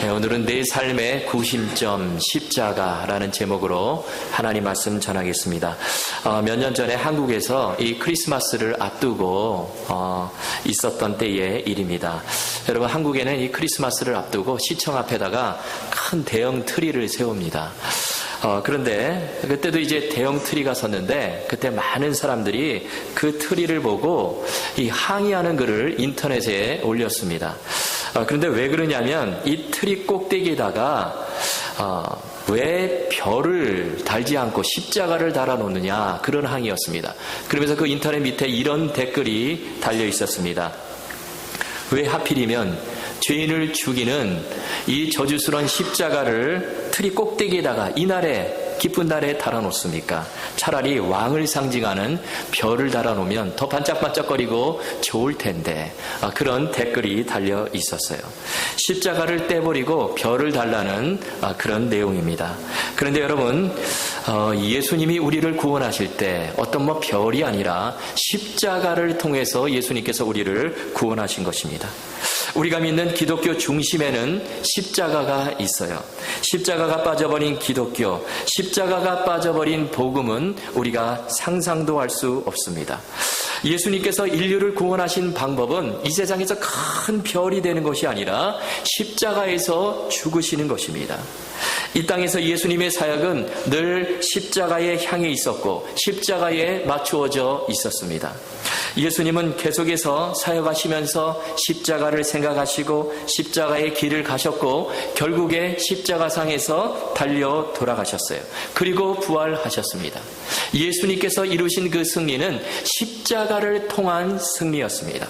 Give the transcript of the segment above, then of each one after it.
오늘은 내 삶의 구심점 십자가라는 제목으로 하나님 말씀 전하겠습니다. 몇 년 전에 한국에서 이 크리스마스를 앞두고 있었던 때의 일입니다. 여러분, 한국에는 이 크리스마스를 앞두고 시청 앞에다가 큰 대형 트리를 세웁니다. 그런데 그때도 이제 대형 트리가 섰는데 그때 많은 사람들이 그 트리를 보고 이 항의하는 글을 인터넷에 올렸습니다. 그런데 왜 그러냐면 이 트리 꼭대기에다가 왜 별을 달지 않고 십자가를 달아놓느냐, 그런 항의였습니다. 그러면서 그 인터넷 밑에 이런 댓글이 달려 있었습니다. 왜 하필이면 죄인을 죽이는 이 저주스러운 십자가를 트리 꼭대기에다가 이날에, 기쁜 날에 달아놓습니까? 차라리 왕을 상징하는 별을 달아놓으면 더 반짝반짝거리고 좋을 텐데, 그런 댓글이 달려 있었어요. 십자가를 떼버리고 별을 달라는 그런 내용입니다. 그런데 여러분, 예수님이 우리를 구원하실 때 어떤 별이 아니라 십자가를 통해서 예수님께서 우리를 구원하신 것입니다. 우리가 믿는 기독교 중심에는 십자가가 있어요. 십자가가 빠져버린 기독교, 십자가가 빠져버린 복음은 우리가 상상도 할 수 없습니다. 예수님께서 인류를 구원하신 방법은 이 세상에서 큰 별이 되는 것이 아니라 십자가에서 죽으시는 것입니다. 이 땅에서 예수님의 사역은 늘 십자가에 향해 있었고 십자가에 맞추어져 있었습니다. 예수님은 계속해서 사역하시면서 십자가를 생각하시고 십자가의 길을 가셨고 결국에 십자가상에서 달려 돌아가셨어요. 그리고 부활하셨습니다. 예수님께서 이루신 그 승리는 십자가를 통한 승리였습니다.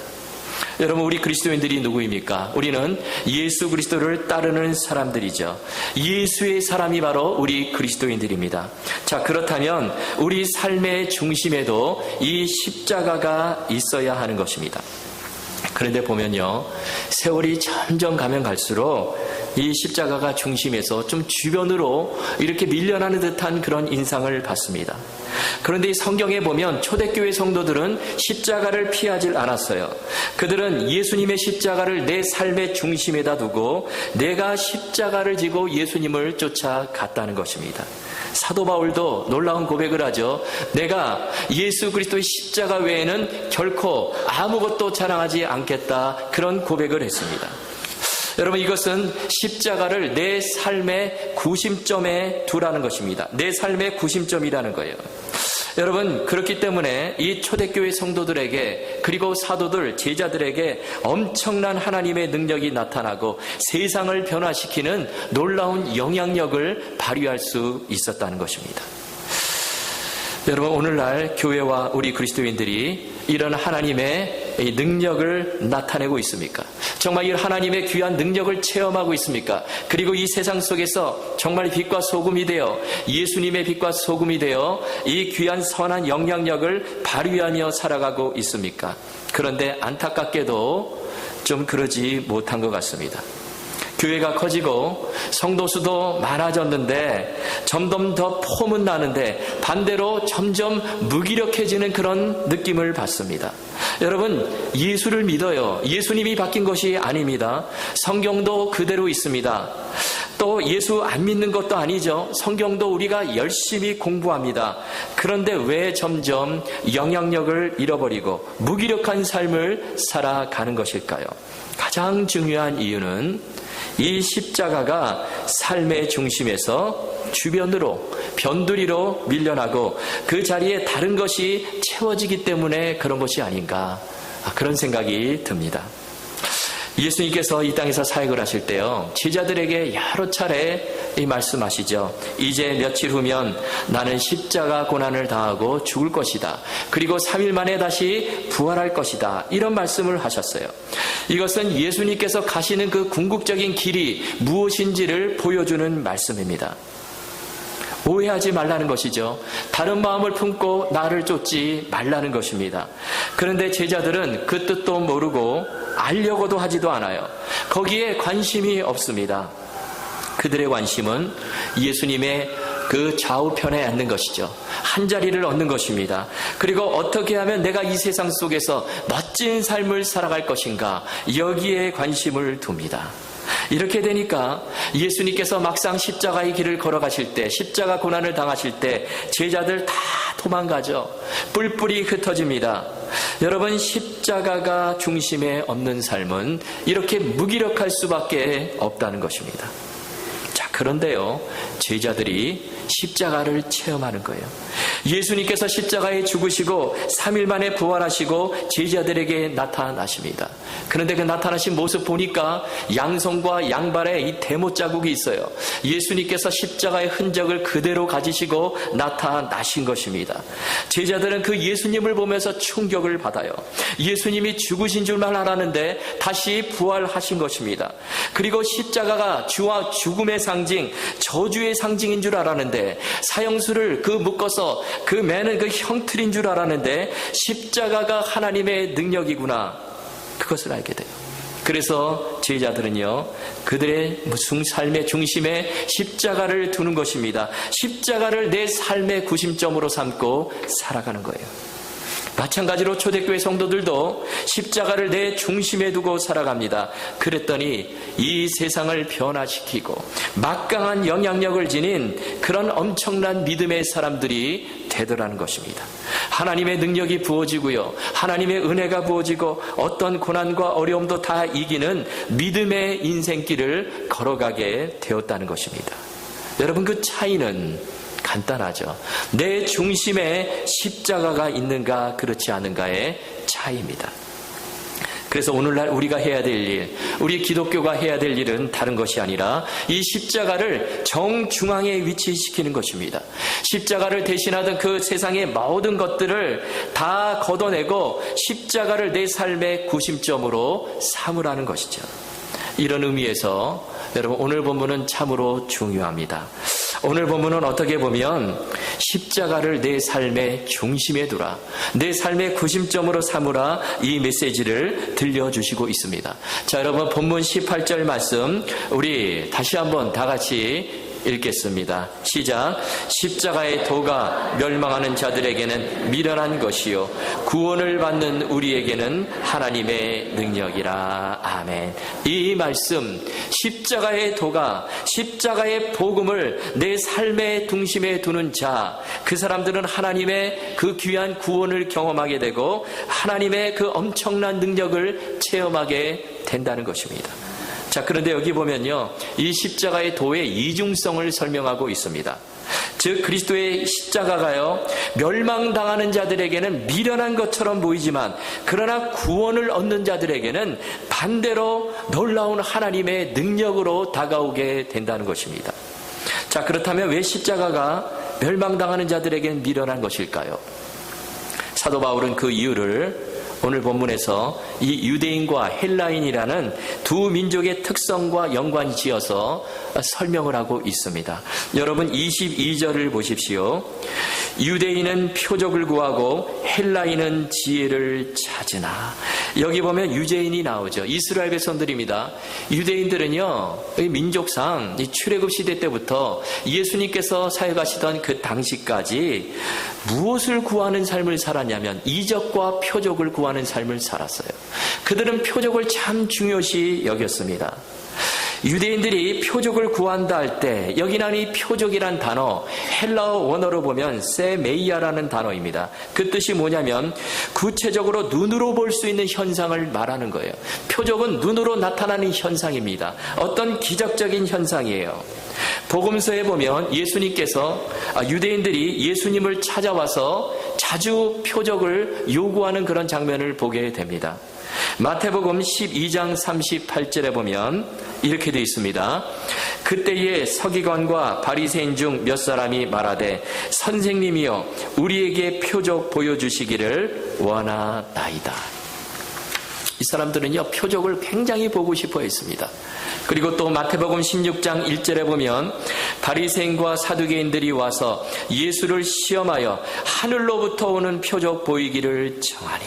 여러분, 우리 그리스도인들이 누구입니까? 우리는 예수 그리스도를 따르는 사람들이죠. 예수의 사람이 바로 우리 그리스도인들입니다. 자, 그렇다면 우리 삶의 중심에도 이 십자가가 있어야 하는 것입니다. 그런데 보면요, 세월이 점점 가면 갈수록 이 십자가가 중심에서 좀 주변으로 이렇게 밀려나는 듯한 그런 인상을 받습니다. 그런데 이 성경에 보면 초대교회 성도들은 십자가를 피하질 않았어요. 그들은 예수님의 십자가를 내 삶의 중심에다 두고 내가 십자가를 지고 예수님을 쫓아갔다는 것입니다. 사도 바울도 놀라운 고백을 하죠. 내가 예수 그리스도의 십자가 외에는 결코 아무것도 자랑하지 않겠다, 그런 고백을 했습니다. 여러분, 이것은 십자가를 내 삶의 구심점에 두라는 것입니다. 내 삶의 구심점이라는 거예요. 여러분, 그렇기 때문에 이 초대교회 성도들에게, 그리고 사도들, 제자들에게 엄청난 하나님의 능력이 나타나고 세상을 변화시키는 놀라운 영향력을 발휘할 수 있었다는 것입니다. 여러분, 오늘날 교회와 우리 그리스도인들이 이런 하나님의 능력을 나타내고 있습니까? 정말 이 하나님의 귀한 능력을 체험하고 있습니까? 그리고 이 세상 속에서 정말 빛과 소금이 되어, 예수님의 빛과 소금이 되어 이 귀한 선한 영향력을 발휘하며 살아가고 있습니까? 그런데 안타깝게도 좀 그러지 못한 것 같습니다. 교회가 커지고 성도 수도 많아졌는데 점점 더 폼은 나는데 반대로 점점 무기력해지는 그런 느낌을 받습니다. 여러분, 예수를 믿어요. 예수님이 바뀐 것이 아닙니다. 성경도 그대로 있습니다. 또 예수 안 믿는 것도 아니죠. 성경도 우리가 열심히 공부합니다. 그런데 왜 점점 영향력을 잃어버리고 무기력한 삶을 살아가는 것일까요? 가장 중요한 이유는 이 십자가가 삶의 중심에서 주변으로, 변두리로 밀려나고 그 자리에 다른 것이 채워지기 때문에 그런 것이 아닌가, 그런 생각이 듭니다. 예수님께서 이 땅에서 사역을 하실 때요, 제자들에게 여러 차례 이 말씀하시죠. 이제 며칠 후면 나는 십자가 고난을 당하고 죽을 것이다. 그리고 3일 만에 다시 부활할 것이다. 이런 말씀을 하셨어요. 이것은 예수님께서 가시는 그 궁극적인 길이 무엇인지를 보여주는 말씀입니다. 오해하지 말라는 것이죠. 다른 마음을 품고 나를 쫓지 말라는 것입니다. 그런데 제자들은 그 뜻도 모르고 알려고도 하지도 않아요. 거기에 관심이 없습니다. 그들의 관심은 예수님의 그 좌우편에 앉는 것이죠. 한 자리를 얻는 것입니다. 그리고 어떻게 하면 내가 이 세상 속에서 멋진 삶을 살아갈 것인가, 여기에 관심을 둡니다. 이렇게 되니까 예수님께서 막상 십자가의 길을 걸어가실 때, 십자가 고난을 당하실 때 제자들 다 도망가죠. 뿔뿔이 흩어집니다. 여러분, 십자가가 중심에 없는 삶은 이렇게 무기력할 수밖에 없다는 것입니다. 자, 그런데요, 제자들이 십자가를 체험하는 거예요. 예수님께서 십자가에 죽으시고 3일 만에 부활하시고 제자들에게 나타나십니다. 그런데 그 나타나신 모습 보니까 양손과 양발에 이 대못 자국이 있어요. 예수님께서 십자가의 흔적을 그대로 가지시고 나타나신 것입니다. 제자들은 그 예수님을 보면서 충격을 받아요. 예수님이 죽으신 줄만 알았는데 다시 부활하신 것입니다. 그리고 십자가가 주와 죽음의 상징, 저주의 상징인 줄 알았는데 사형수를 묶어서 그 매는 그 형틀인 줄 알았는데 십자가가 하나님의 능력이구나, 그것을 알게 돼요. 그래서 제자들은요, 그들의 삶의 중심에 십자가를 두는 것입니다. 십자가를 내 삶의 구심점으로 삼고 살아가는 거예요. 마찬가지로 초대교회 성도들도 십자가를 내 중심에 두고 살아갑니다. 그랬더니 이 세상을 변화시키고 막강한 영향력을 지닌 그런 엄청난 믿음의 사람들이 되더라는 것입니다. 하나님의 능력이 부어지고요, 하나님의 은혜가 부어지고 어떤 고난과 어려움도 다 이기는 믿음의 인생길을 걸어가게 되었다는 것입니다. 여러분, 그 차이는 간단하죠. 내 중심에 십자가가 있는가 그렇지 않은가의 차이입니다. 그래서 오늘날 우리가 해야 될 일, 우리 기독교가 해야 될 일은 다른 것이 아니라 이 십자가를 정중앙에 위치시키는 것입니다. 십자가를 대신하던 그 세상의 모든 것들을 다 걷어내고 십자가를 내 삶의 구심점으로 삼으라는 것이죠. 이런 의미에서 여러분, 오늘 본문은 참으로 중요합니다. 오늘 본문은 어떻게 보면 십자가를 내 삶의 중심에 두라, 내 삶의 구심점으로 삼으라, 이 메시지를 들려주시고 있습니다. 자, 여러분, 본문 18절 말씀 우리 다시 한번 다 같이 읽겠습니다. 시작. 십자가의 도가 멸망하는 자들에게는 미련한 것이요 구원을 받는 우리에게는 하나님의 능력이라. 아멘. 이 말씀, 십자가의 도가, 십자가의 복음을 내 삶의 중심에 두는 자, 그 사람들은 하나님의 그 귀한 구원을 경험하게 되고 하나님의 그 엄청난 능력을 체험하게 된다는 것입니다. 자, 그런데 여기 보면요, 이 십자가의 도의 이중성을 설명하고 있습니다. 즉, 그리스도의 십자가가요, 멸망당하는 자들에게는 미련한 것처럼 보이지만 그러나 구원을 얻는 자들에게는 반대로 놀라운 하나님의 능력으로 다가오게 된다는 것입니다. 자, 그렇다면 왜 십자가가 멸망당하는 자들에게는 미련한 것일까요? 사도 바울은 그 이유를 오늘 본문에서 이 유대인과 헬라인이라는 두 민족의 특성과 연관이 지어서 설명을 하고 있습니다. 여러분, 22절을 보십시오. 유대인은 표적을 구하고 헬라인은 지혜를 찾으나. 여기 보면 유대인이 나오죠. 이스라엘 백성들입니다. 유대인들은요, 민족상 출애굽 시대 때부터 예수님께서 사역하시던 그 당시까지 무엇을 구하는 삶을 살았냐면 이적과 표적을 구하는 삶을 살았어요. 그들은 표적을 참 중요시 여겼습니다. 유대인들이 표적을 구한다 할 때 여기 나온 이 표적이란 단어, 헬라어 원어로 보면 세메이아라는 단어입니다. 그 뜻이 뭐냐면 구체적으로 눈으로 볼 수 있는 현상을 말하는 거예요. 표적은 눈으로 나타나는 현상입니다. 어떤 기적적인 현상이에요. 복음서에 보면 예수님께서 유대인들이 예수님을 찾아와서 자주 표적을 요구하는 그런 장면을 보게 됩니다. 마태복음 12장 38절에 보면 이렇게 되어 있습니다. 그때에 서기관과 바리새인 중 몇 사람이 말하되 선생님이여 우리에게 표적 보여주시기를 원하나이다. 이 사람들은요, 표적을 굉장히 보고 싶어 했습니다. 그리고 또 마태복음 16장 1절에 보면 바리새인과 사두개인들이 와서 예수를 시험하여 하늘로부터 오는 표적 보이기를 청하니.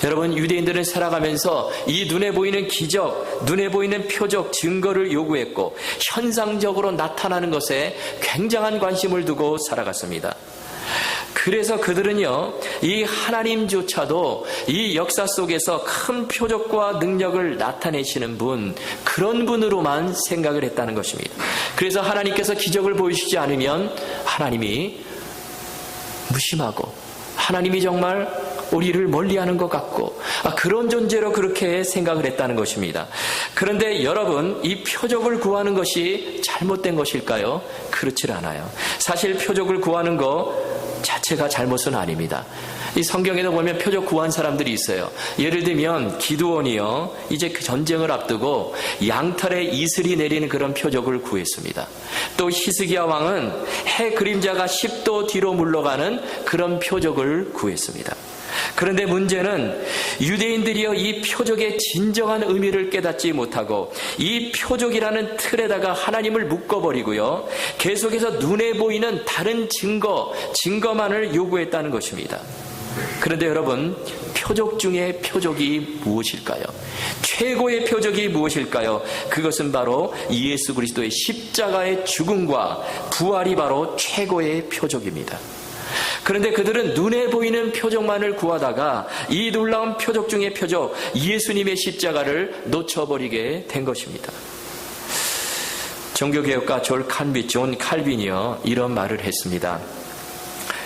여러분, 유대인들은 살아가면서 이 눈에 보이는 기적, 눈에 보이는 표적, 증거를 요구했고 현상적으로 나타나는 것에 굉장한 관심을 두고 살아갔습니다. 그 그래서 그들은요, 이 하나님조차도 이 역사 속에서 큰 표적과 능력을 나타내시는 분, 그런 분으로만 생각을 했다는 것입니다. 그래서 하나님께서 기적을 보이시지 않으면 하나님이 무심하고, 하나님이 정말 우리를 멀리하는 것 같고, 그런 존재로 그렇게 생각을 했다는 것입니다. 그런데 여러분, 이 표적을 구하는 것이 잘못된 것일까요? 그렇지 않아요. 사실 표적을 구하는 것 자체가 잘못은 아닙니다. 이 성경에도 보면 표적 구한 사람들이 있어요. 예를 들면 기드온이요, 이제 그 전쟁을 앞두고 양털에 이슬이 내리는 그런 표적을 구했습니다. 또 히스기야 왕은 해 그림자가 10도 뒤로 물러가는 그런 표적을 구했습니다. 그런데 문제는 유대인들이요, 이 표적의 진정한 의미를 깨닫지 못하고 이 표적이라는 틀에다가 하나님을 묶어버리고요, 계속해서 눈에 보이는 다른 증거만을 요구했다는 것입니다. 그런데 여러분, 표적 중에 표적이 무엇일까요? 최고의 표적이 무엇일까요? 그것은 바로 예수 그리스도의 십자가의 죽음과 부활이 바로 최고의 표적입니다. 그런데 그들은 눈에 보이는 표적만을 구하다가 이 놀라운 표적 중의 표적, 예수님의 십자가를 놓쳐버리게 된 것입니다. 종교개혁가 존 칼빈이요, 이런 말을 했습니다.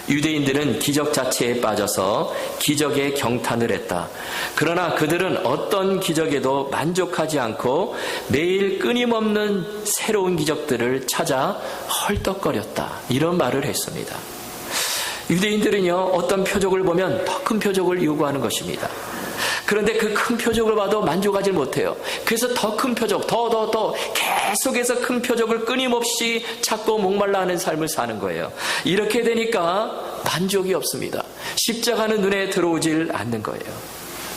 유대인들은 기적 자체에 빠져서 기적에 경탄을 했다. 그러나 그들은 어떤 기적에도 만족하지 않고 매일 끊임없는 새로운 기적들을 찾아 헐떡거렸다. 이런 말을 했습니다. 유대인들은요, 어떤 표적을 보면 더 큰 표적을 요구하는 것입니다. 그런데 그 큰 표적을 봐도 만족하지 못해요. 그래서 더 큰 표적, 더 계속해서 큰 표적을 끊임없이 찾고 목말라 하는 삶을 사는 거예요. 이렇게 되니까 만족이 없습니다. 십자가는 눈에 들어오질 않는 거예요.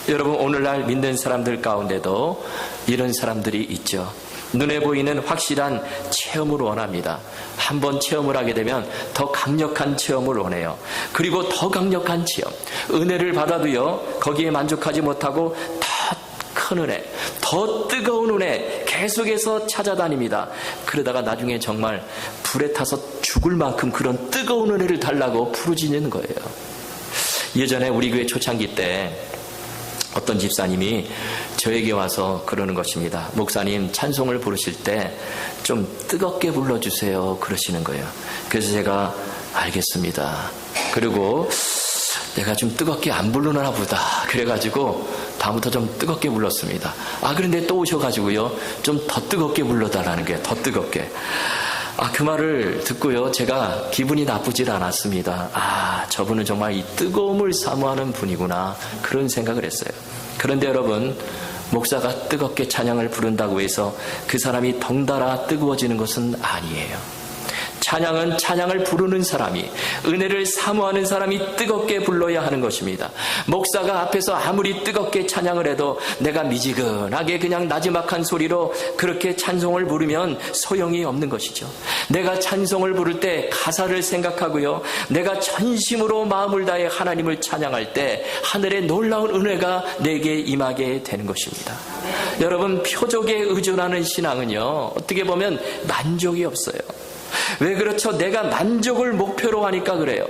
여러분, 오늘날 믿는 사람들 가운데도 이런 사람들이 있죠. 눈에 보이는 확실한 체험을 원합니다. 한번 체험을 하게 되면 더 강력한 체험을 원해요. 그리고 더 강력한 체험, 은혜를 받아도요, 거기에 만족하지 못하고 더 큰 은혜, 더 뜨거운 은혜 계속해서 찾아다닙니다. 그러다가 나중에 정말 불에 타서 죽을 만큼 그런 뜨거운 은혜를 달라고 부르짖는 거예요. 예전에 우리 교회 초창기 때 어떤 집사님이 저에게 와서 그러는 것입니다. 목사님, 찬송을 부르실 때 좀 뜨겁게 불러주세요, 그러시는 거예요. 그래서 제가 알겠습니다. 그리고 내가 좀 뜨겁게 안 부르나 보다, 그래가지고 다음부터 좀 뜨겁게 불렀습니다. 그런데 또 오셔가지고요, 좀 더 뜨겁게 불러달라는 거예요. 더 뜨겁게. 그 말을 듣고요, 제가 기분이 나쁘질 않았습니다. 저분은 정말 이 뜨거움을 사모하는 분이구나, 그런 생각을 했어요. 그런데 여러분, 목사가 뜨겁게 찬양을 부른다고 해서 그 사람이 덩달아 뜨거워지는 것은 아니에요. 찬양은 찬양을 부르는 사람이, 은혜를 사모하는 사람이 뜨겁게 불러야 하는 것입니다. 목사가 앞에서 아무리 뜨겁게 찬양을 해도 내가 미지근하게 그냥 나지막한 소리로 그렇게 찬송을 부르면 소용이 없는 것이죠. 내가 찬송을 부를 때 가사를 생각하고요, 내가 전심으로 마음을 다해 하나님을 찬양할 때 하늘의 놀라운 은혜가 내게 임하게 되는 것입니다. 여러분, 표적에 의존하는 신앙은요, 어떻게 보면 만족이 없어요. 왜 그렇죠? 내가 만족을 목표로 하니까 그래요.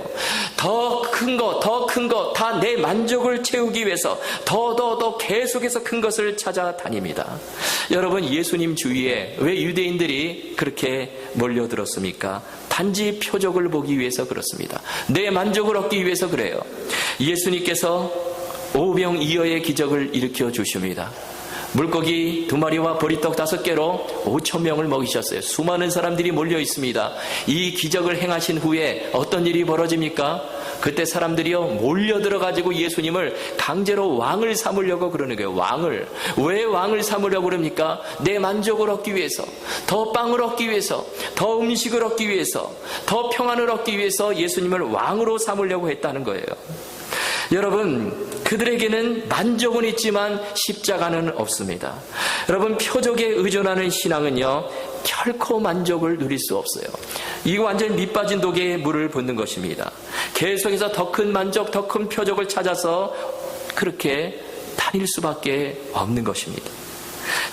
더 큰 거, 다 내 만족을 채우기 위해서 더 계속해서 큰 것을 찾아다닙니다. 여러분, 예수님 주위에 왜 유대인들이 그렇게 몰려들었습니까? 단지 표적을 보기 위해서 그렇습니다. 내 만족을 얻기 위해서 그래요. 예수님께서 오병이어의 기적을 일으켜 주십니다. 물고기 2마리와 보리떡 5개로 5,000명을 먹이셨어요. 수많은 사람들이 몰려 있습니다. 이 기적을 행하신 후에 어떤 일이 벌어집니까? 그때 사람들이요, 몰려들어가지고 예수님을 강제로 왕을 삼으려고 그러는 거예요. 왕을. 왜 왕을 삼으려고 그럽니까? 내 만족을 얻기 위해서, 더 빵을 얻기 위해서, 더 음식을 얻기 위해서, 더 평안을 얻기 위해서 예수님을 왕으로 삼으려고 했다는 거예요. 여러분, 그들에게는 만족은 있지만 십자가는 없습니다. 여러분, 표적에 의존하는 신앙은요, 결코 만족을 누릴 수 없어요. 이거 완전 밑빠진 독에 물을 붓는 것입니다. 계속해서 더 큰 만족, 더 큰 표적을 찾아서 그렇게 다닐 수밖에 없는 것입니다.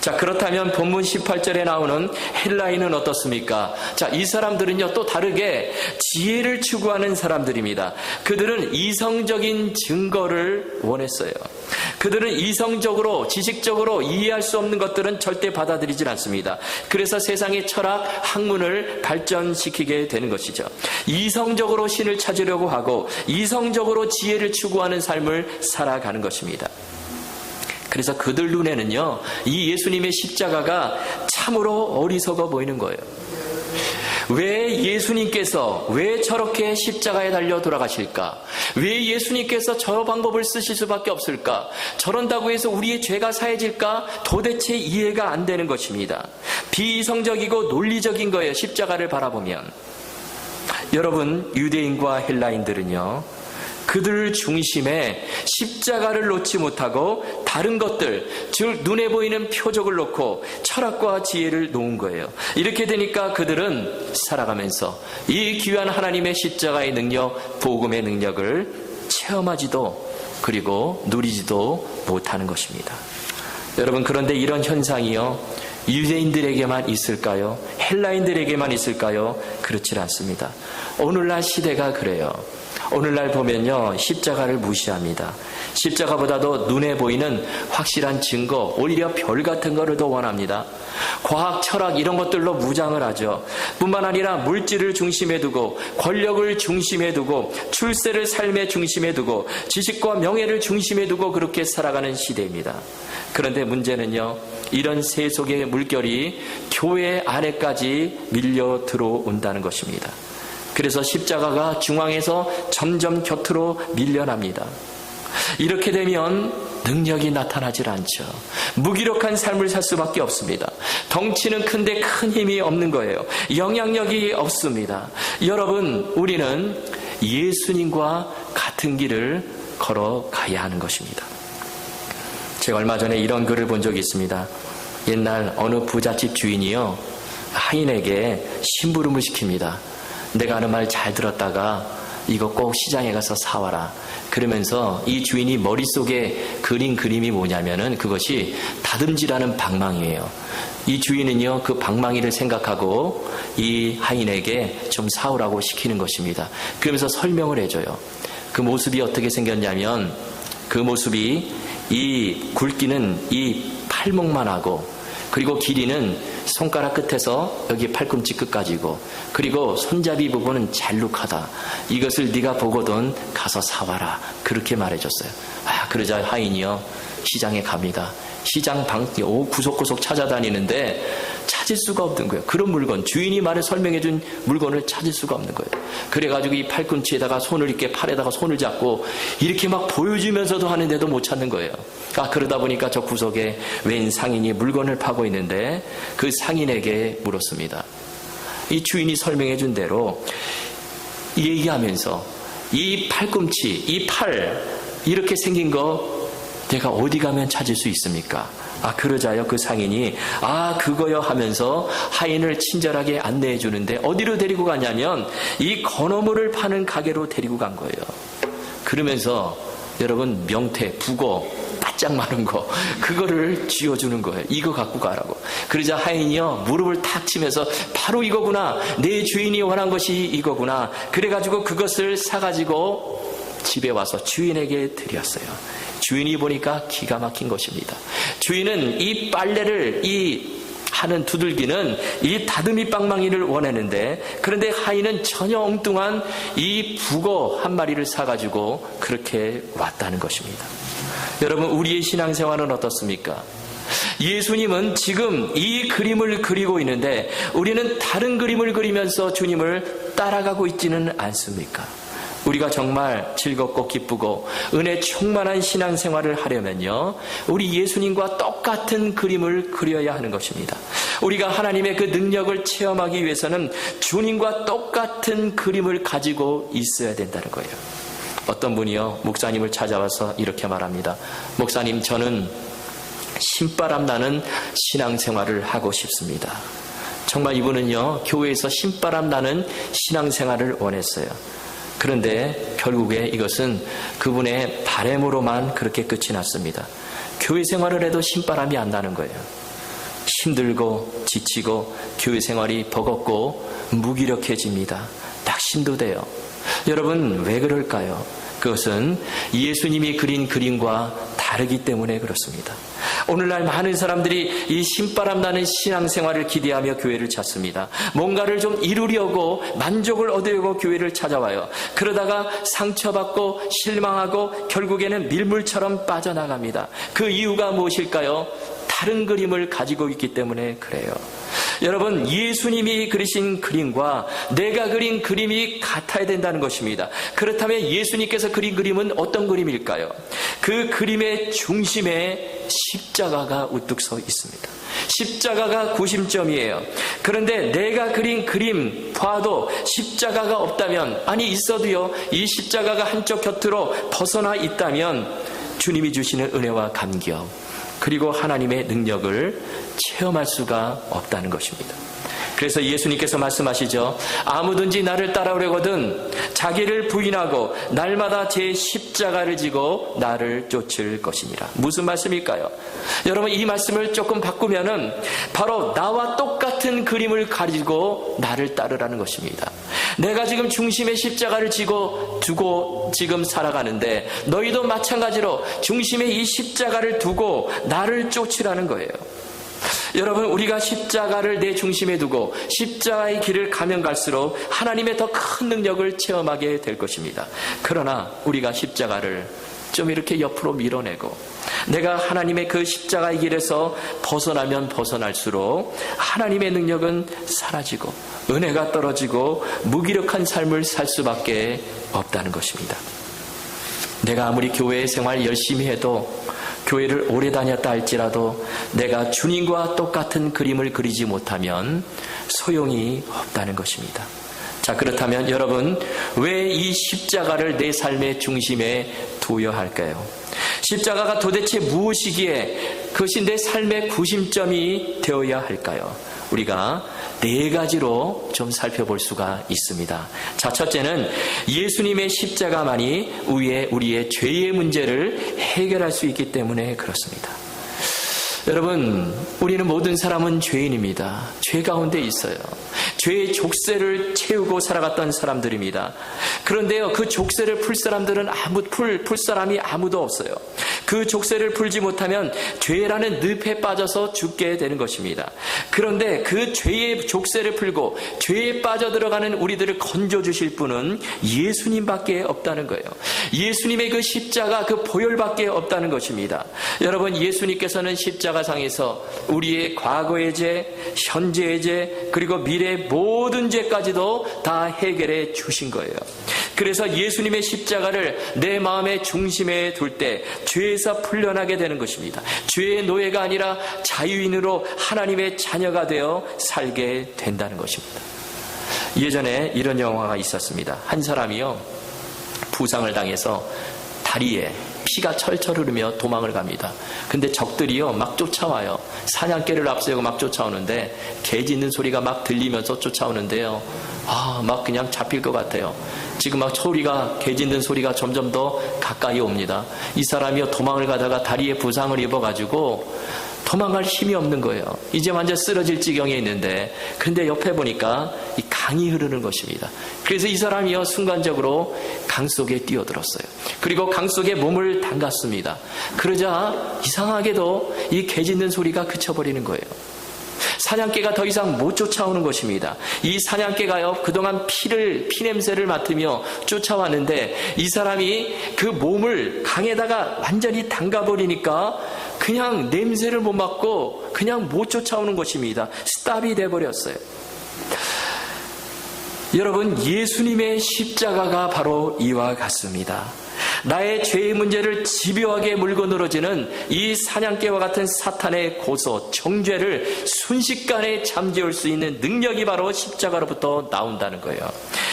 자, 그렇다면 본문 18절에 나오는 헬라인은 어떻습니까? 자, 이 사람들은요, 또 다르게 지혜를 추구하는 사람들입니다. 그들은 이성적인 증거를 원했어요. 그들은 이성적으로, 지식적으로 이해할 수 없는 것들은 절대 받아들이질 않습니다. 그래서 세상의 철학, 학문을 발전시키게 되는 것이죠. 이성적으로 신을 찾으려고 하고 이성적으로 지혜를 추구하는 삶을 살아가는 것입니다. 그래서 그들 눈에는요, 이 예수님의 십자가가 참으로 어리석어 보이는 거예요. 왜 예수님께서 왜 저렇게 십자가에 달려 돌아가실까? 왜 예수님께서 저 방법을 쓰실 수밖에 없을까? 저런다고 해서 우리의 죄가 사해질까? 도대체 이해가 안 되는 것입니다. 비이성적이고 논리적인 거예요, 십자가를 바라보면. 여러분, 유대인과 헬라인들은요, 그들 중심에 십자가를 놓지 못하고 다른 것들, 즉 눈에 보이는 표적을 놓고 철학과 지혜를 놓은 거예요. 이렇게 되니까 그들은 살아가면서 이 귀한 하나님의 십자가의 능력, 복음의 능력을 체험하지도 그리고 누리지도 못하는 것입니다. 여러분, 그런데 이런 현상이요, 유대인들에게만 있을까요? 헬라인들에게만 있을까요? 그렇지 않습니다. 오늘날 시대가 그래요. 오늘날 보면요, 십자가를 무시합니다. 십자가보다도 눈에 보이는 확실한 증거, 오히려 별 같은 거를 더 원합니다. 과학, 철학 이런 것들로 무장을 하죠. 뿐만 아니라 물질을 중심에 두고, 권력을 중심에 두고, 출세를 삶의 중심에 두고, 지식과 명예를 중심에 두고 그렇게 살아가는 시대입니다. 그런데 문제는요, 이런 세속의 물결이 교회 안에까지 밀려 들어온다는 것입니다. 그래서 십자가가 중앙에서 점점 곁으로 밀려납니다. 이렇게 되면 능력이 나타나질 않죠. 무기력한 삶을 살 수밖에 없습니다. 덩치는 큰데 큰 힘이 없는 거예요. 영향력이 없습니다. 여러분, 우리는 예수님과 같은 길을 걸어가야 하는 것입니다. 제가 얼마 전에 이런 글을 본 적이 있습니다. 옛날 어느 부잣집 주인이요, 하인에게 심부름을 시킵니다. 내가 하는 말 잘 들었다가 이거 꼭 시장에 가서 사와라. 그러면서 이 주인이 머릿속에 그린 그림이 뭐냐면은 그것이 다듬질하는 방망이에요. 이 주인은요, 그 방망이를 생각하고 이 하인에게 좀 사오라고 시키는 것입니다. 그러면서 설명을 해줘요. 그 모습이 어떻게 생겼냐면, 그 모습이 이 굵기는 이 팔목만 하고, 그리고 길이는 손가락 끝에서 여기 팔꿈치 끝까지고, 그리고 손잡이 부분은 잘룩하다. 이것을 네가 보거든 가서 사와라. 그렇게 말해줬어요. 그러자 하인이요, 시장에 갑니다. 시장 구석구석 찾아다니는데 찾을 수가 없는 거예요. 그런 물건, 주인이 말을 설명해준 물건을 찾을 수가 없는 거예요. 그래가지고 이 팔꿈치에다가 손을 이렇게 팔에다가 손을 잡고 이렇게 막 보여주면서도 하는데도 못 찾는 거예요. 그러다 보니까 저 구석에 웬 상인이 물건을 파고 있는데 그 상인에게 물었습니다. 이 주인이 설명해준 대로 얘기하면서 이 팔꿈치, 이 팔 이렇게 생긴 거 내가 어디 가면 찾을 수 있습니까? 그러자요, 그 상인이 그거요 하면서 하인을 친절하게 안내해 주는데 어디로 데리고 가냐면 이 건어물을 파는 가게로 데리고 간 거예요. 그러면서 여러분, 명태, 북어 바짝 마른 거 그거를 쥐어주는 거예요. 이거 갖고 가라고. 그러자 하인이요, 무릎을 탁 치면서 바로 이거구나, 내 주인이 원한 것이 이거구나. 그래가지고 그것을 사가지고 집에 와서 주인에게 드렸어요. 주인이 보니까 기가 막힌 것입니다. 주인은 이 빨래를 하는 두들기는 이 다듬이 방망이를 원했는데, 그런데 하인은 전혀 엉뚱한 이 북어 한 마리를 사가지고 그렇게 왔다는 것입니다. 여러분, 우리의 신앙생활은 어떻습니까? 예수님은 지금 이 그림을 그리고 있는데 우리는 다른 그림을 그리면서 주님을 따라가고 있지는 않습니까? 우리가 정말 즐겁고 기쁘고 은혜 충만한 신앙생활을 하려면요, 우리 예수님과 똑같은 그림을 그려야 하는 것입니다. 우리가 하나님의 그 능력을 체험하기 위해서는 주님과 똑같은 그림을 가지고 있어야 된다는 거예요. 어떤 분이요, 목사님을 찾아와서 이렇게 말합니다. 목사님, 저는 신바람 나는 신앙생활을 하고 싶습니다. 정말 이분은요, 교회에서 신바람 나는 신앙생활을 원했어요. 그런데 결국에 이것은 그분의 바람으로만 그렇게 끝이 났습니다. 교회 생활을 해도 신바람이 안 나는 거예요. 힘들고 지치고 교회 생활이 버겁고 무기력해집니다. 낙심도 돼요. 여러분, 왜 그럴까요? 그것은 예수님이 그린 그림과 다르기 때문에 그렇습니다. 오늘날 많은 사람들이 이 신바람 나는 신앙생활을 기대하며 교회를 찾습니다. 뭔가를 좀 이루려고 만족을 얻으려고 교회를 찾아와요. 그러다가 상처받고 실망하고 결국에는 밀물처럼 빠져나갑니다. 그 이유가 무엇일까요? 다른 그림을 가지고 있기 때문에 그래요. 여러분, 예수님이 그리신 그림과 내가 그린 그림이 같아야 된다는 것입니다. 그렇다면 예수님께서 그린 그림은 어떤 그림일까요? 그 그림의 중심에 십자가가 우뚝 서 있습니다. 십자가가 구심점이에요. 그런데 내가 그린 그림 봐도 십자가가 없다면, 아니 있어도요, 이 십자가가 한쪽 곁으로 벗어나 있다면 주님이 주시는 은혜와 감격, 그리고 하나님의 능력을 체험할 수가 없다는 것입니다. 그래서 예수님께서 말씀하시죠. 아무든지 나를 따라오려거든 자기를 부인하고 날마다 제 십자가를 지고 나를 쫓을 것이니라. 무슨 말씀일까요? 여러분, 이 말씀을 조금 바꾸면은 바로 나와 똑같은 그림을 가지고 나를 따르라는 것입니다. 내가 지금 중심에 십자가를 두고 지금 살아가는데 너희도 마찬가지로 중심에 이 십자가를 두고 나를 쫓으라는 거예요. 여러분, 우리가 십자가를 내 중심에 두고 십자가의 길을 가면 갈수록 하나님의 더 큰 능력을 체험하게 될 것입니다. 그러나 우리가 십자가를 좀 이렇게 옆으로 밀어내고 내가 하나님의 그 십자가의 길에서 벗어나면 벗어날수록 하나님의 능력은 사라지고 은혜가 떨어지고 무기력한 삶을 살 수밖에 없다는 것입니다. 내가 아무리 교회 생활 열심히 해도, 교회를 오래 다녔다 할지라도 내가 주님과 똑같은 그림을 그리지 못하면 소용이 없다는 것입니다. 자, 그렇다면 여러분, 왜 이 십자가를 내 삶의 중심에 두어야 할까요? 십자가가 도대체 무엇이기에 그것이 내 삶의 구심점이 되어야 할까요? 우리가 4가지로 좀 살펴볼 수가 있습니다. 자, 첫째는 예수님의 십자가만이 우리의 죄의 문제를 해결할 수 있기 때문에 그렇습니다. 여러분, 우리는 모든 사람은 죄인입니다. 죄 가운데 있어요. 죄의 족쇄를 채우고 살아갔던 사람들입니다. 그런데요, 그 족쇄를 풀 사람들은 풀 사람이 아무도 없어요. 그 족쇄를 풀지 못하면 죄라는 늪에 빠져서 죽게 되는 것입니다. 그런데 그 죄의 족쇄를 풀고 죄에 빠져들어가는 우리들을 건져주실 분은 예수님밖에 없다는 거예요. 예수님의 그 십자가, 그 보혈밖에 없다는 것입니다. 여러분, 예수님께서는 십자가상에서 우리의 과거의 죄, 현재의 죄, 그리고 미래의 모든 죄까지도 다 해결해 주신 거예요. 그래서 예수님의 십자가를 내 마음의 중심에 둘 때 죄에서 풀려나게 되는 것입니다. 죄의 노예가 아니라 자유인으로 하나님의 자녀가 되어 살게 된다는 것입니다. 예전에 이런 영화가 있었습니다. 한 사람이요, 부상을 당해서 다리에 피가 철철 흐르며 도망을 갑니다. 근데 적들이요 막 쫓아와요. 사냥개를 앞세우고 막 쫓아오는데 개 짖는 소리가 막 들리면서 쫓아오는데요, 막 그냥 잡힐 것 같아요. 지금 막 개 짖는 소리가 점점 더 가까이 옵니다. 이 사람이요 도망을 가다가 다리에 부상을 입어가지고 도망갈 힘이 없는 거예요. 이제 완전 쓰러질 지경에 있는데, 그런데 옆에 보니까 이 강이 흐르는 것입니다. 그래서 이 사람이요 순간적으로 강 속에 뛰어들었어요. 그리고 강 속에 몸을 담갔습니다. 그러자 이상하게도 이 개 짖는 소리가 그쳐버리는 거예요. 사냥개가 더 이상 못 쫓아오는 것입니다. 이 사냥개가요 그동안 피 냄새를 맡으며 쫓아왔는데 이 사람이 그 몸을 강에다가 완전히 담가버리니까 그냥 냄새를 못 맡고 그냥 못 쫓아오는 것입니다. 스탑이 돼버렸어요. 여러분, 예수님의 십자가가 바로 이와 같습니다. 나의 죄의 문제를 집요하게 물고 늘어지는 이 사냥개와 같은 사탄의 고소, 정죄를 순식간에 잠재울 수 있는 능력이 바로 십자가로부터 나온다는 거예요.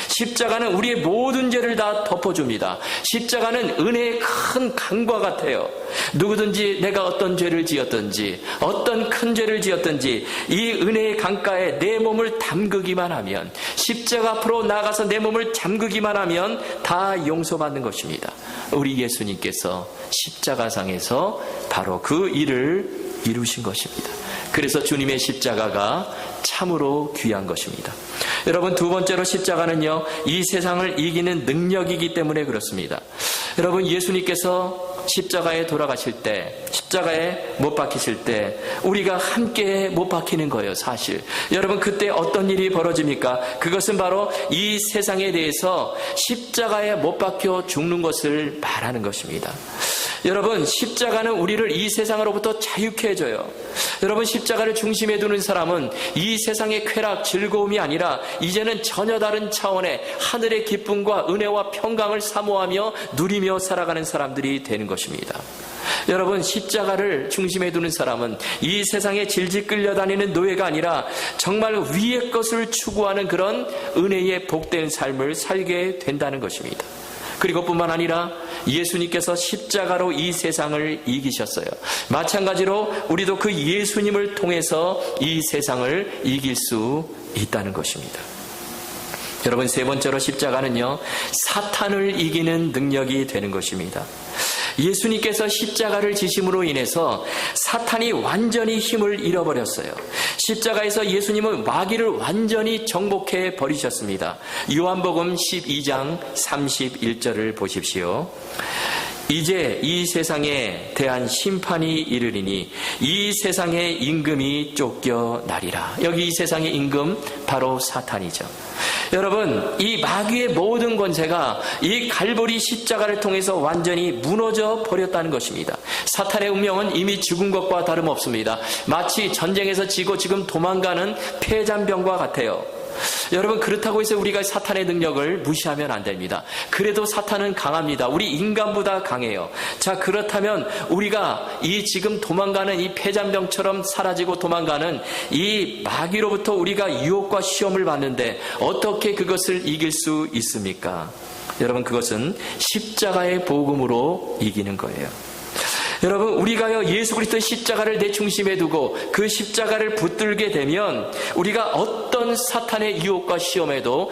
십자가는 우리의 모든 죄를 다 덮어줍니다. 십자가는 은혜의 큰 강과 같아요. 누구든지 내가 어떤 죄를 지었든지 어떤 큰 죄를 지었든지 이 은혜의 강가에 내 몸을 담그기만 하면, 십자가 앞으로 나아가서 내 몸을 잠그기만 하면 다 용서받는 것입니다. 우리 예수님께서 십자가상에서 바로 그 일을 이루신 것입니다. 그래서 주님의 십자가가 참으로 귀한 것입니다. 여러분, 두 번째로 십자가는요, 이 세상을 이기는 능력이기 때문에 그렇습니다. 여러분, 예수님께서 십자가에 돌아가실 때, 십자가에 못 박히실 때 우리가 함께 못 박히는 거예요, 사실. 여러분, 그때 어떤 일이 벌어집니까? 그것은 바로 이 세상에 대해서 십자가에 못 박혀 죽는 것을 말하는 것입니다. 여러분, 십자가는 우리를 이 세상으로부터 자유케 해줘요. 여러분, 십자가를 중심에 두는 사람은 이 세상의 쾌락, 즐거움이 아니라 이제는 전혀 다른 차원의 하늘의 기쁨과 은혜와 평강을 사모하며 누리며 살아가는 사람들이 되는 것입니다. 여러분, 십자가를 중심에 두는 사람은 이 세상에 질질 끌려다니는 노예가 아니라 정말 위의 것을 추구하는 그런 은혜의 복된 삶을 살게 된다는 것입니다. 그리고 뿐만 아니라 예수님께서 십자가로 이 세상을 이기셨어요. 마찬가지로 우리도 그 예수님을 통해서 이 세상을 이길 수 있다는 것입니다. 여러분, 세 번째로 십자가는요, 사탄을 이기는 능력이 되는 것입니다. 예수님께서 십자가를 지심으로 인해서 사탄이 완전히 힘을 잃어버렸어요. 십자가에서 예수님은 마귀를 완전히 정복해 버리셨습니다. 요한복음 12장 31절을 보십시오. 이제 이 세상에 대한 심판이 이르리니 이 세상의 임금이 쫓겨나리라. 여기 이 세상의 임금 바로 사탄이죠. 여러분, 이 마귀의 모든 권세가 이 갈보리 십자가를 통해서 완전히 무너져 버렸다는 것입니다. 사탄의 운명은 이미 죽은 것과 다름없습니다. 마치 전쟁에서 지고 지금 도망가는 패잔병과 같아요. 여러분, 그렇다고 해서 우리가 사탄의 능력을 무시하면 안 됩니다. 그래도 사탄은 강합니다. 우리 인간보다 강해요. 자, 그렇다면 우리가 이 지금 도망가는 이 폐잔병처럼 사라지고 도망가는 이 마귀로부터 우리가 유혹과 시험을 받는데 어떻게 그것을 이길 수 있습니까? 여러분, 그것은 십자가의 복음으로 이기는 거예요. 여러분, 우리가요, 예수 그리스도의 십자가를 내 중심에 두고 그 십자가를 붙들게 되면 우리가 어떤 사탄의 유혹과 시험에도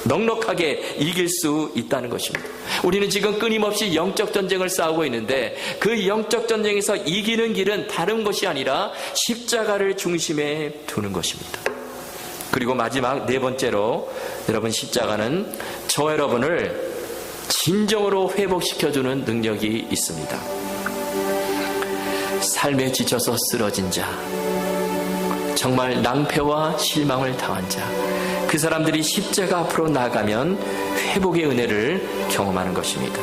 넉넉하게 이길 수 있다는 것입니다. 우리는 지금 끊임없이 영적 전쟁을 싸우고 있는데 그 영적 전쟁에서 이기는 길은 다른 것이 아니라 십자가를 중심에 두는 것입니다. 그리고 마지막 네 번째로, 여러분, 십자가는 저 여러분을 진정으로 회복시켜주는 능력이 있습니다. 삶에 지쳐서 쓰러진 자, 정말 낭패와 실망을 당한 자, 그 사람들이 십자가 앞으로 나아가면 회복의 은혜를 경험하는 것입니다.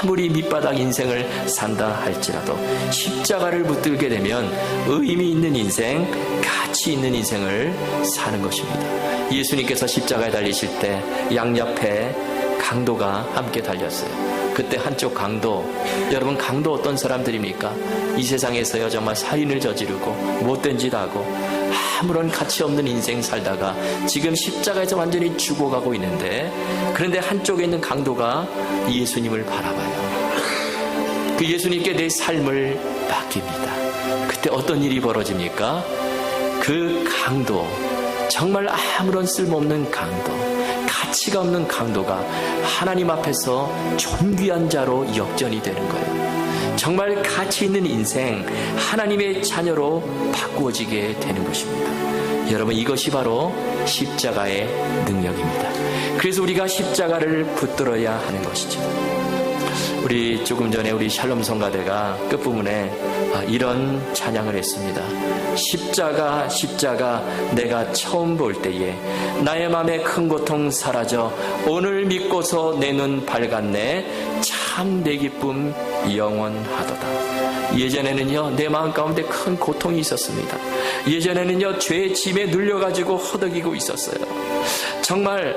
아무리 밑바닥 인생을 산다 할지라도 십자가를 붙들게 되면 의미 있는 인생, 가치 있는 인생을 사는 것입니다. 예수님께서 십자가에 달리실 때 양옆에 강도가 함께 달렸어요. 그때 한쪽 강도, 여러분, 강도 어떤 사람들입니까? 이 세상에서요, 정말 살인을 저지르고 못된 짓 하고 아무런 가치 없는 인생 살다가 지금 십자가에서 완전히 죽어가고 있는데, 그런데 한쪽에 있는 강도가 예수님을 바라봐요. 그 예수님께 내 삶을 맡깁니다. 그때 어떤 일이 벌어집니까? 그 강도, 정말 아무런 쓸모없는 강도, 가치가 없는 강도가 하나님 앞에서 존귀한 자로 역전이 되는 거예요. 정말 가치 있는 인생, 하나님의 자녀로 바꾸어지게 되는 것입니다. 여러분, 이것이 바로 십자가의 능력입니다. 그래서 우리가 십자가를 붙들어야 하는 것이죠. 우리 조금 전에 우리 샬롬 성가대가 끝부분에 이런 찬양을 했습니다. 십자가 십자가 내가 처음 볼 때에 나의 맘에 큰 고통 사라져 오늘 믿고서 내 눈 밝았네 참 내 기쁨 영원하도다. 예전에는요, 내 마음 가운데 큰 고통이 있었습니다. 예전에는요, 죄의 짐에 눌려가지고 허덕이고 있었어요. 정말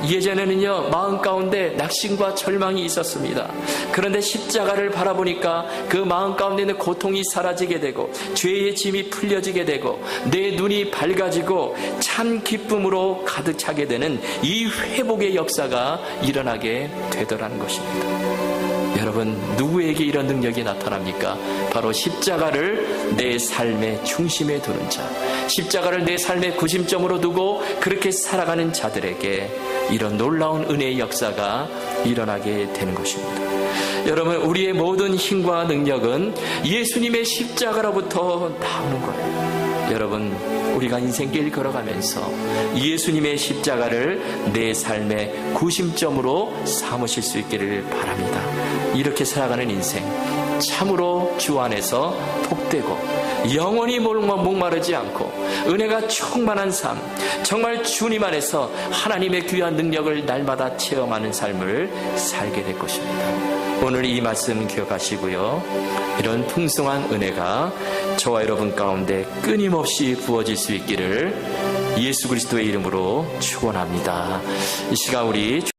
예전에는요, 마음 가운데 낙심과 절망이 있었습니다. 그런데 십자가를 바라보니까 그 마음 가운데 있는 고통이 사라지게 되고 죄의 짐이 풀려지게 되고 내 눈이 밝아지고 참 기쁨으로 가득 차게 되는 이 회복의 역사가 일어나게 되더라는 것입니다. 여러분, 누구에게 이런 능력이 나타납니까? 바로 십자가를 내 삶의 중심에 두는 자, 십자가를 내 삶의 구심점으로 두고 그렇게 살아가는 자들에게 이런 놀라운 은혜의 역사가 일어나게 되는 것입니다. 여러분, 우리의 모든 힘과 능력은 예수님의 십자가로부터 나오는 거예요. 여러분, 우리가 인생길 걸어가면서 예수님의 십자가를 내 삶의 구심점으로 삼으실 수 있기를 바랍니다. 이렇게 살아가는 인생, 참으로 주 안에서 복되고 영원히 목마르지 않고 은혜가 충만한 삶, 정말 주님 안에서 하나님의 귀한 능력을 날마다 체험하는 삶을 살게 될 것입니다. 오늘 이 말씀 기억하시고요. 이런 풍성한 은혜가 저와 여러분 가운데 끊임없이 부어질 수 있기를 예수 그리스도의 이름으로 축원합니다. 이 시간 우리